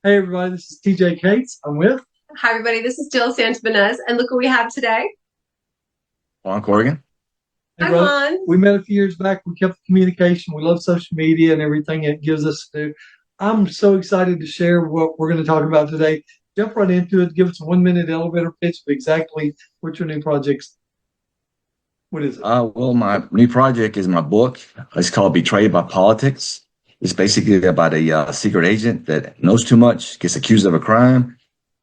Hey everybody, this is TJ Cates. I'm with. Hi, everybody. This is Jill Santibanez, and look what we have today. Juan, Corrigan. Hey Hi, brother, Juan. we met a few years back. We kept the communication. We love social media and everything it gives us to do. I'm so excited to share what we're going to talk about today. Jump right into it. Give us a 1 minute elevator pitch of exactly what your new project's. What is it? Well, my new project is my book. It's called Betrayed by Politics. It's basically about a secret agent that knows too much, gets accused of a crime.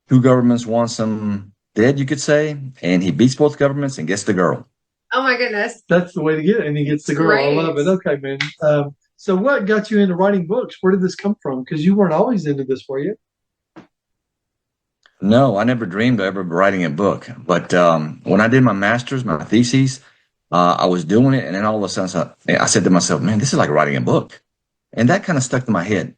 Two governments want him dead, you could say, and he beats both governments and gets the girl. Oh my goodness. That's the way to get it. And he gets It's the girl. I great. love it. Okay, man. So what got you into writing books? Where did this come from? Because you weren't always into this, were you? No, I never dreamed of ever writing a book. But when I did my master's, my thesis, I was doing it, and then all of a sudden, I said to myself, "Man, this is like writing a book," and that kind of stuck to my head.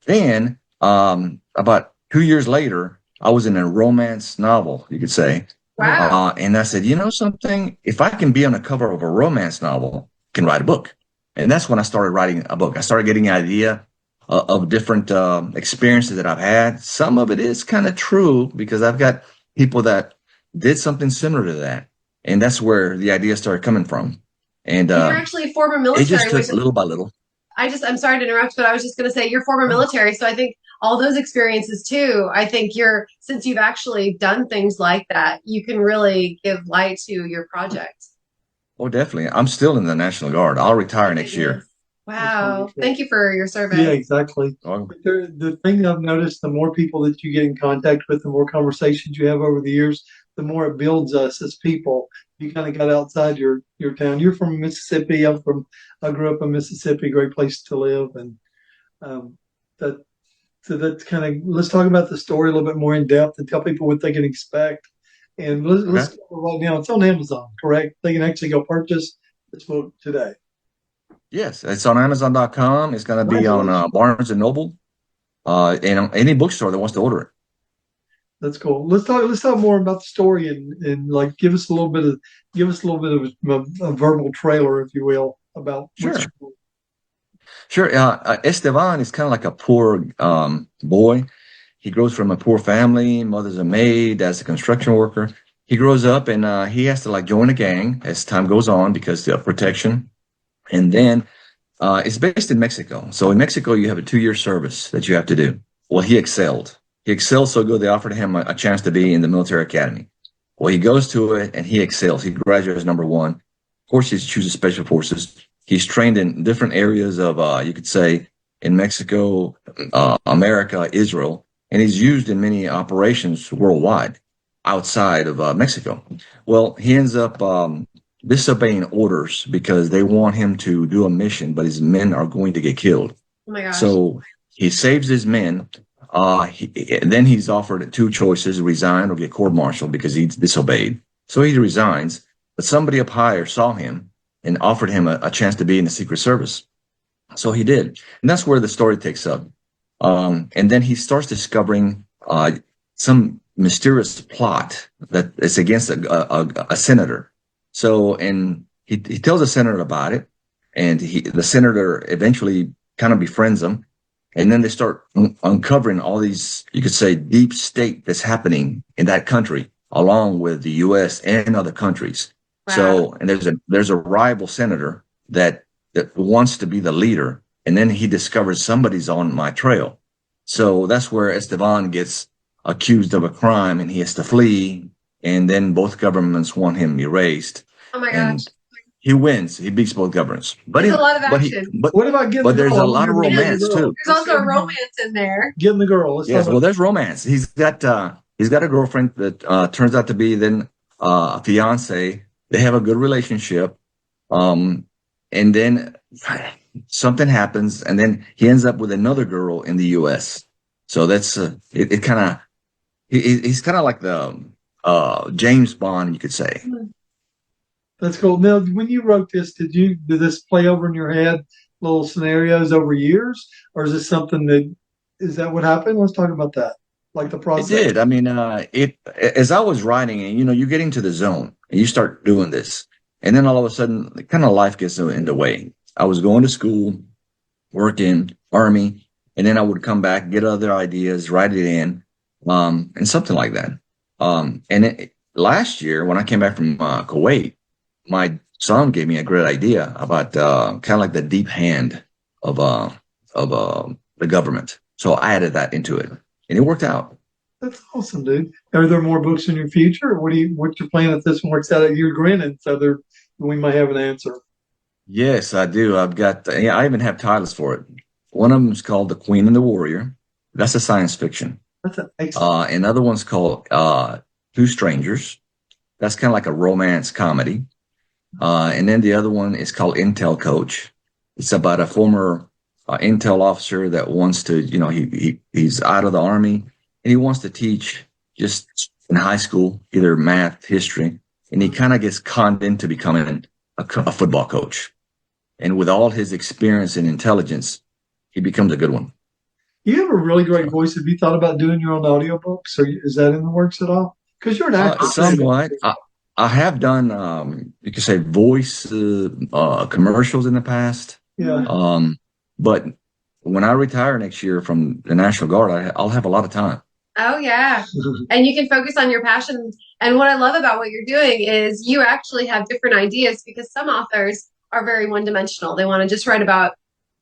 Then, about 2 years later, I was in a romance novel, you could say. Wow. And I said, you know something? If I can be on the cover of a romance novel, I can write a book. And that's when I started writing a book. I started getting an idea of different experiences that I've had. Some of it is kind of true because I've got people that did something similar to that. And that's where the idea started coming from. And And you're actually former it just military, which took little by little. I'm sorry to interrupt, but I was just going to say you're former military. So I think all those experiences too, I think since you've actually done things like that, you can really give light to your project. Oh, definitely. I'm still in the National Guard. I'll Oh retire my next year. goodness. Wow. Thank you for your Yeah, service. exactly. Oh, But the thing that I've noticed, the more people that you get in contact with, the more conversations you have over the years, the more it builds us as people. You kind of got outside your town. You're from Mississippi. I grew up in Mississippi, great place to live, and um, that so that's kind of let's talk about the story a little bit more in depth and tell people what they can expect. And let's okay. go right now. It's on Amazon, correct? They can actually go purchase this book today. Yes, it's on Amazon.com. It's going to be on Congratulations. Barnes and Noble, and any bookstore that wants to order it. That's cool. Let's talk more about the story and like give us a little bit of a verbal trailer, if you will, about what's Sure, sure. Esteban is kind of like a poor boy. He grows from a poor family. Mother's a maid, dad's a construction worker. He grows up and he has to like join a gang as time goes on because of protection. And then it's based in Mexico. So in Mexico, you have a 2 year service that you have to do. Well, he excelled. He excelled so good they offered him a chance to be in the military academy. Well, he goes to it and he excels. He graduates number one. Of course, he chooses special forces. He's trained in different areas of, you could say, in Mexico, America, Israel, and he's used in many operations worldwide outside of Mexico. Well, he ends up disobeying orders because they want him to do a mission, but his men are going to get killed. Oh my gosh. So he saves his men. Then he's offered two choices: resign or get court-martialed because he disobeyed. So he resigns, but somebody up higher saw him and offered him a chance to be in the Secret Service. So he did. And that's where the story takes up. And then he starts discovering some mysterious plot that is against a senator. So, and he tells the senator about it, and the senator eventually kind of befriends him. And then they start uncovering all these, you could say, deep state that's happening in that country, along with the U.S. and other countries. Wow. So, and there's a rival senator that wants to be the leader, and then he discovers somebody's on my trail. So that's where Esteban gets accused of a crime, and he has to flee. And then both governments want him erased, Oh my gosh. and he wins. He beats both governments. But There's he, a lot of but he, action. but what about getting but the there's girl? a I want to lot hear of about getting the romance girl. too. There's also a romance in there. Getting the girl. Let's talk Yes, about well, there's romance. He's got a girlfriend that turns out to be then a fiance. They have a good relationship, um, and then something happens, and then he ends up with another girl in the U.S. So that's it. It kind of he's kind of like the James Bond, you could say. That's cool. Now, when you wrote this, did this play over in your head little scenarios over years, or is this something that is that what happened? Let's talk about that, like the It process. did. I mean, it as I was writing, and you get into the zone and you start doing this, and then all of a sudden, kind of life gets in the way. I was going to school, working, army, and then I would come back, get other ideas, write it in, and something like that. Last year when I came back from Kuwait, my son gave me a great idea about kind of like the deep hand of the government. So I added that into it, and it worked out. That's awesome, dude. Are there more books in your future? Or what's your plan if this one works out? You're grinning, so we might have an answer. Yes, I do. I've got, yeah, I even have titles for it. One of them is called The Queen and the Warrior. That's a science fiction. That's an excellent. Another one's called Two Strangers. That's kind of like a romance comedy. And then the other one is called Intel Coach. It's about a former Intel officer that wants to, he's out of the army and he wants to teach just in high school, either math, history, and he kind of gets conned into becoming a football coach. And with all his experience and intelligence, he becomes a good one. You have a really great voice. Have you thought about doing your own audiobooks? Or is that in the works at all? Because you're an actor. Somewhat. I have done, you could say, voice commercials in the past. Yeah. But when I retire next year from the National Guard, I'll have a lot of time. Oh, yeah. And you can focus on your passions. And what I love about what you're doing is you actually have different ideas, because some authors are very one-dimensional. They want to just write about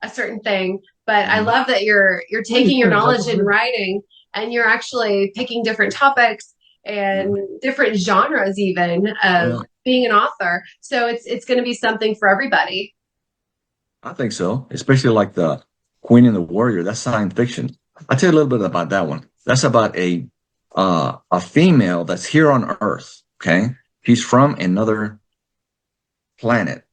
a certain thing. But I love that you're taking your knowledge in writing and you're actually picking different topics and different genres even of being an author. So it's going to be something for everybody. I think so, especially like the Queen and the Warrior. That's science fiction. I'll tell you a little bit about that one. That's about a female that's here on Earth. Okay, she's from another planet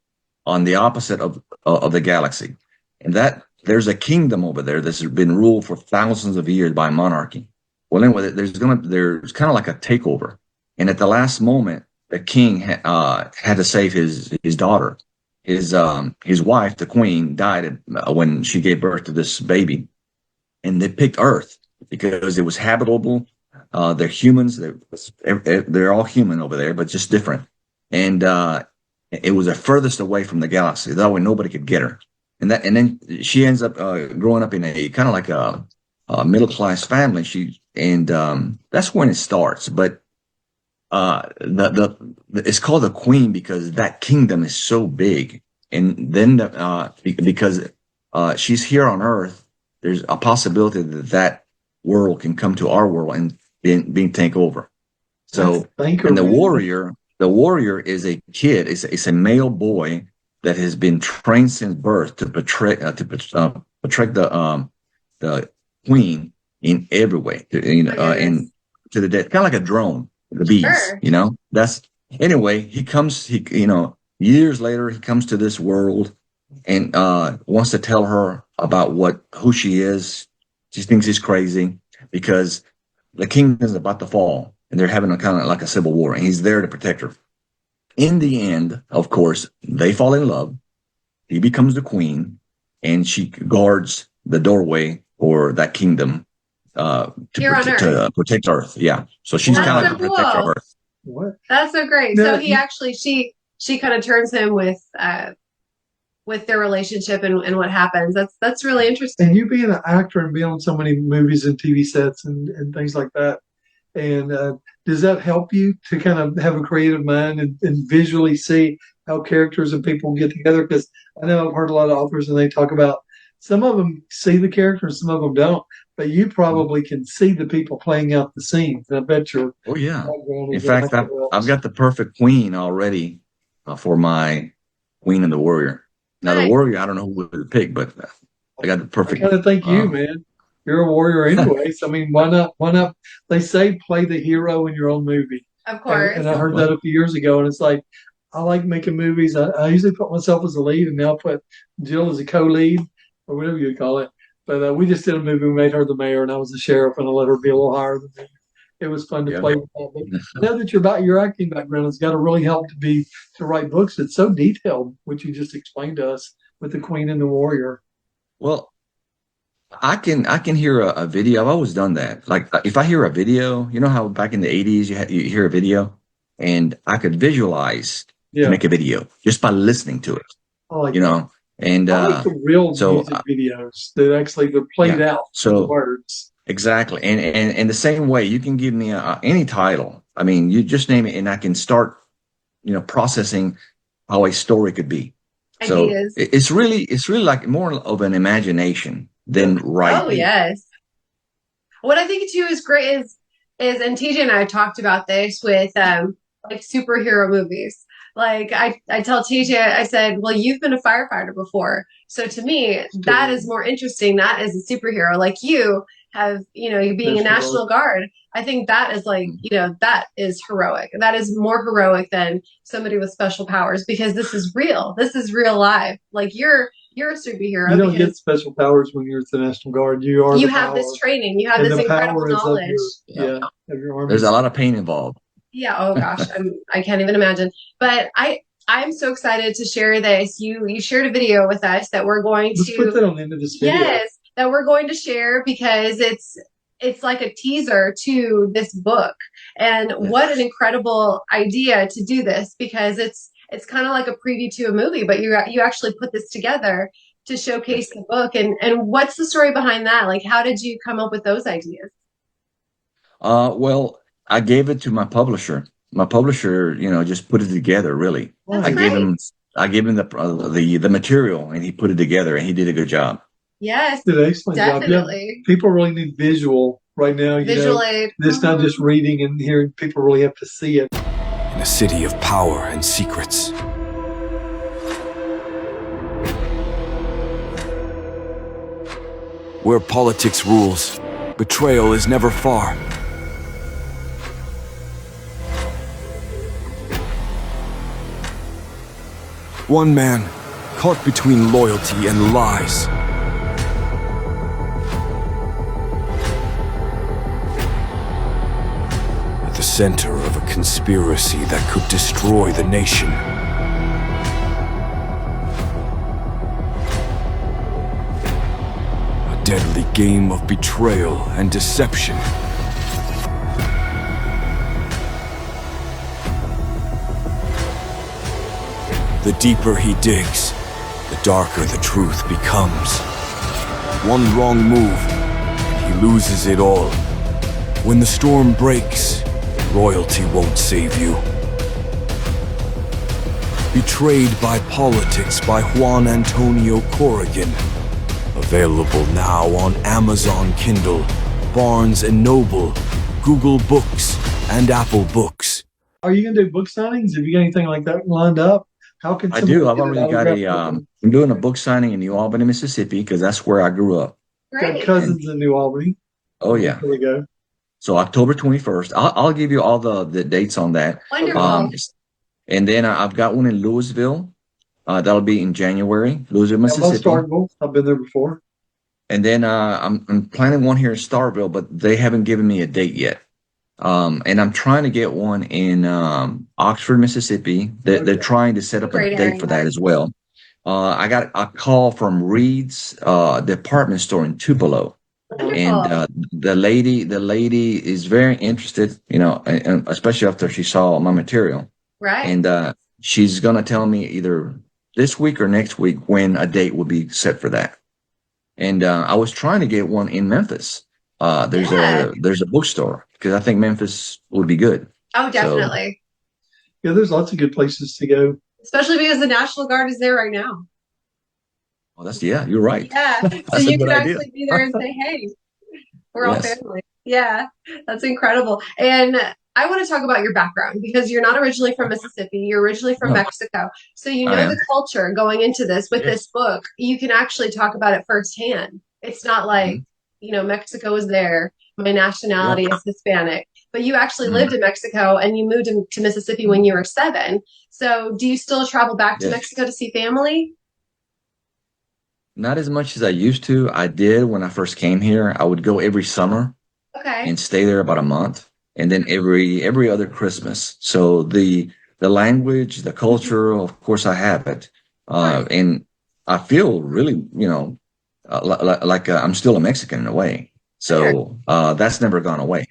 on the opposite of the galaxy, and that there's a kingdom over there that's been ruled for thousands of years by monarchy. Well, anyway, there's kind of like a takeover, and at the last moment, the king had to save his daughter. His wife, the queen, died when she gave birth to this baby, and they picked Earth because it was habitable. They're humans. They're all human over there, but just different. And it was the furthest away from the galaxy. That way, nobody could get her. And then she ends up growing up in a kind of like a middle class family. That's when it starts. But it's called the Queen because that kingdom is so big, and then because she's here on Earth, there's a possibility that world can come to our world and being taken over. So, and the warrior is a kid. It's a male boy that has been trained since birth to portray the queen in every way, and to the death, kind of like a drone. The bees, Sure. That's anyway. Years later, he comes to this world and wants to tell her about who she is. She thinks he's crazy because the kingdom is about to fall and they're having a kind of like a civil war, and he's there to protect her. In the end, of course, they fall in love. He becomes the queen, and she guards the doorway for that kingdom to protect Earth. Yeah. So she's kind of like a protector of Earth. What? That's so great. No, so he actually, she kind of turns him with their relationship and what happens. That's really interesting. And you being an actor and being on so many movies and TV sets and things like that, and does that help you to kind of have a creative mind and visually see how characters and people get together? Because I know I've heard a lot of authors and they talk about some of them see the characters, some of them don't. But you probably can see the people playing out the scenes. I bet you're. Oh yeah. In fact, I've got the perfect queen already for my Queen and the Warrior. Now the warrior, I don't know who would pick, but I got the perfect. I kind of think you, man. You're a warrior anyway. So I mean, why not? Why not? They say play the hero in your own movie. Of course. And I heard that a few years ago, and it's like I like making movies. I usually put myself as a lead, and now I put Jill as a co-lead or whatever you call it. But we just did a movie. We made her the mayor, and I was the sheriff, and I let her be a little higher than me. It was fun to play with that. But now that your acting background has got to really help to write books. It's so detailed, which you just explained to us with the Queen and the Warrior. Well, I can hear a video. I've always done that. Like if I hear a video, you know how back in the 80s you hear a video, and I could visualize to make a video just by listening to it. Oh, you know. And I like the real so music videos that actually they're played yeah, out with the so words. exactly, and the same way you can give me any title. I mean, you just name it, and I can start, processing how a story could be. So Ideas. it's really like more of an imagination than Oh writing. yes. What I think too is great is and TJ and I talked about this with like superhero movies. Like I tell TJ, I said, well, you've been a firefighter before. So to me, that True. is more interesting. That is a superhero. Like you have, you being a National Guard. National Guard. I think that is like, that is heroic. That is more heroic than somebody with special powers because this is real. This is real life. Like you're a You superhero don't get because special powers when you're at the National Guard. You are you the have power, this training, you have and this the incredible power is of knowledge. Yeah. of your There's armies. a lot of pain involved. Yeah, oh gosh, I can't even imagine. But I'm so excited to share this. You shared a video with us that we're going Let's put to that on the end of this video. yes, that we're going to share because it's like a teaser to this book. And what an incredible idea to do this because it's kind of like a preview to a movie, but you actually put this together to showcase the book. And what's the story behind that? Like how did you come up with those ideas? Well, I gave it to my publisher. My publisher, just put it together. Really, That's I gave great. him, I gave him the material, and he put it together, and he did a good job. Yes, Did an excellent job. Yeah, definitely. people really need visual right now. Visual aid. It's not just reading and hearing. People really have to see it. In a city of power and secrets, where politics rules, betrayal is never far. One man caught between loyalty and lies. At the center of a conspiracy that could destroy the nation. A deadly game of betrayal and deception. The deeper he digs, the darker the truth becomes. One wrong move, and he loses it all. When the storm breaks, royalty won't save you. Betrayed by Politics by Juan Antonio Corrigan. Available now on Amazon Kindle, Barnes & Noble, Google Books, and Apple Books. Are you going to do book signings? Have you got anything like that lined up? How can I somebody do. I've get an already got autographed book? I'm doing a book signing in New Albany, Mississippi, because that's where I grew up. Got Great. cousins in New Albany. Oh yeah. There we go. So October 21st. I'll give you all the dates on that. Wonderful. And then I've got one in Louisville. That'll be in January, Louisville, I love Mississippi. Starkville. I've been there before. And then I'm planning one here in Starkville, but they haven't given me a date yet. And I'm trying to get one in Oxford, Mississippi. They're trying to set up a Great date area. for that as well. I got a call from Reed's department store in Tupelo. Wonderful. And the lady is very interested, and especially after she saw my material. Right. And she's gonna tell me either this week or next week when a date will be set for that. And I was trying to get one in Memphis. There's Yeah. a bookstore because I think Memphis would be good. Oh, definitely. Yeah, there's lots of good places to go. Especially because the National Guard is there right now. Oh, you're right. Yeah. So That's a you good could idea. actually be there and say, hey, we're all Yes. family. Yeah. That's incredible. And I want to talk about your background because you're not originally from Mississippi. You're originally from No. Mexico. So you I know am. the culture going into this with Yes. this book. You can actually talk about it firsthand. It's not like, Mexico is there. My nationality is Hispanic. But you actually lived in Mexico and you moved to Mississippi when you were 7. So do you still travel back to Yes. Mexico to see family? Not as much as I used to. I did when I first came here. I would go every summer Okay. and stay there about a month, and then every other Christmas. So the language, the culture, of course, I have it, and I feel really, like I'm still a Mexican in a way. So that's never gone away.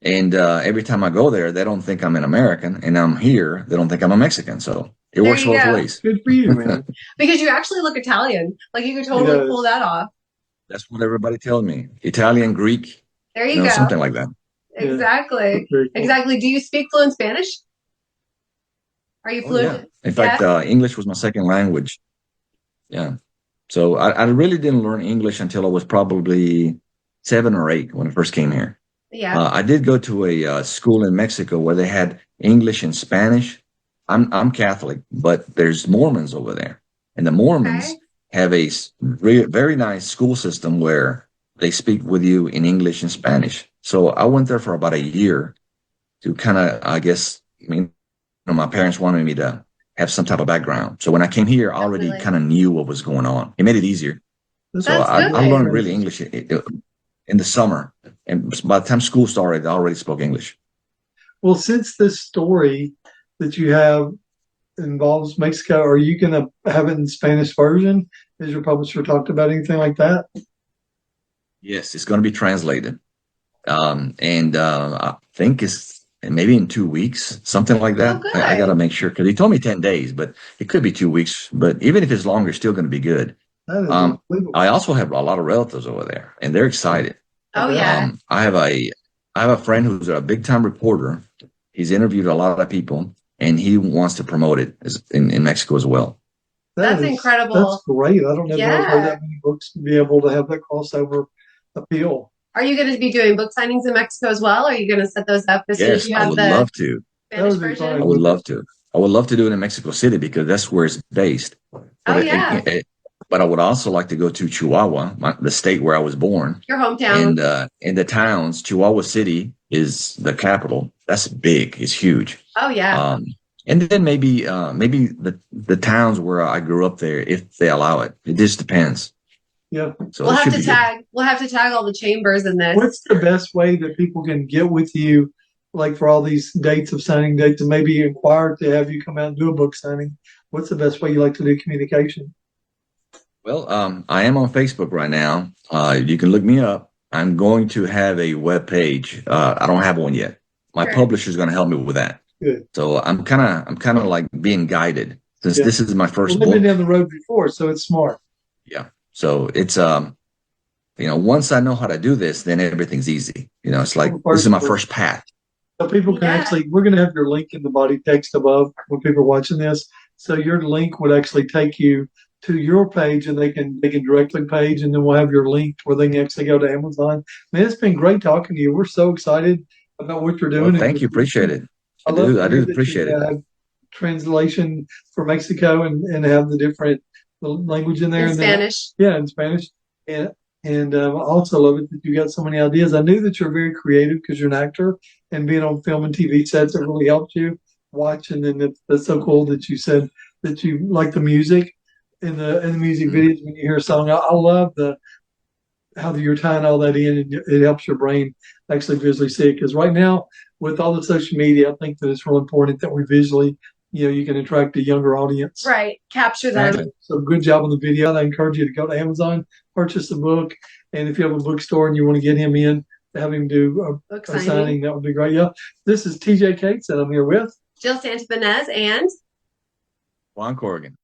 And every time I go there, they don't think I'm an American, and I'm here, they don't think I'm a Mexican. So it There works you both go. ways. Good for you, man. Because you actually look Italian. Like you could totally pull that off. That's what everybody tells me. Italian, Greek, There you go. something like that. Exactly. Cool. Exactly. Do you speak fluent Spanish? Are you Oh, fluent? yeah. In fact, English was my second language. Yeah. So I really didn't learn English until I was probably 7 or 8 when I first came here. Yeah. I did go to a school in Mexico where they had English and Spanish. I'm Catholic, but there's Mormons over there, and the Mormons have a very nice school system where they speak with you in English and Spanish. So I went there for about a year to kind of, I guess, my parents wanted me to have some type of background. So when I came here, I already kind of knew what was going on. It made it easier. So I learned really English in the summer. And by the time school started, I already spoke English. Well, since this story that you have involves Mexico, are you going to have it in Spanish version? Has your publisher talked about anything like that? Yes, it's going to be translated. I think it's maybe in 2 weeks, something like that. Oh, I got to make sure, because he told me 10 days, but it could be 2 weeks. But even if it's longer, it's still going to be good. I also have a lot of relatives over there, and they're excited. Oh, yeah. I have a friend who's a big time reporter. He's interviewed a lot of people, and he wants to promote it in Mexico as well. That's incredible. That's great. I don't know if I've heard that many books to be able to have that crossover appeal. Are you going to be doing book signings in Mexico as well? Or are you going to set those up as soon as you have the love to. Spanish version? I would love to. I would love to do it in Mexico City because that's where it's based. But I would also like to go to Chihuahua, the state where I was born. Your hometown. And in the towns, Chihuahua City is the capital. That's big. It's huge. Oh, yeah. And then maybe the towns where I grew up there, if they allow it. It just depends. Yeah. So we'll have to tag all the chambers in this. What's the best way that people can get with you, like for all these dates of signing dates, and maybe inquire to have you come out and do a book signing? What's the best way you like to do communication? Well, I am on Facebook right now. You can look me up. I'm going to have a web page. I don't have one yet. My publisher is going to help me with that. Good. So I'm kind of like being guided since this is my first book. I've been down the road before, so it's smart. Yeah. So it's once I know how to do this, then everything's easy. It's like this is my first path. So people can we're going to have your link in the body text above when people are watching this. So your link would actually take you to your page, and they can directly page, and then we'll have your link where they can actually go to Amazon. Man, it's been great talking to you. We're so excited about what you're doing. Well, thank you. Appreciate it. I do appreciate it. Translation for Mexico and have the different language in there. In Spanish. In Spanish. And I also love it that you got so many ideas. I knew that you're very creative because you're an actor, and being on film and TV sets, it really helped you watch. And then that's so cool that you said that you like the music in the music videos when you hear a song. I love how you're tying all that in, and it helps your brain actually visually see it. Because right now, with all the social media, I think that it's real important that we visually, you can attract a younger audience. Right. Capture them. So good job on the video. I encourage you to go to Amazon, purchase the book. And if you have a bookstore and you want to get him in, to have him do a signing, that would be great. Yeah. This is TJ Cates, and I'm here with Jill Santibanez and Juan Corrigan.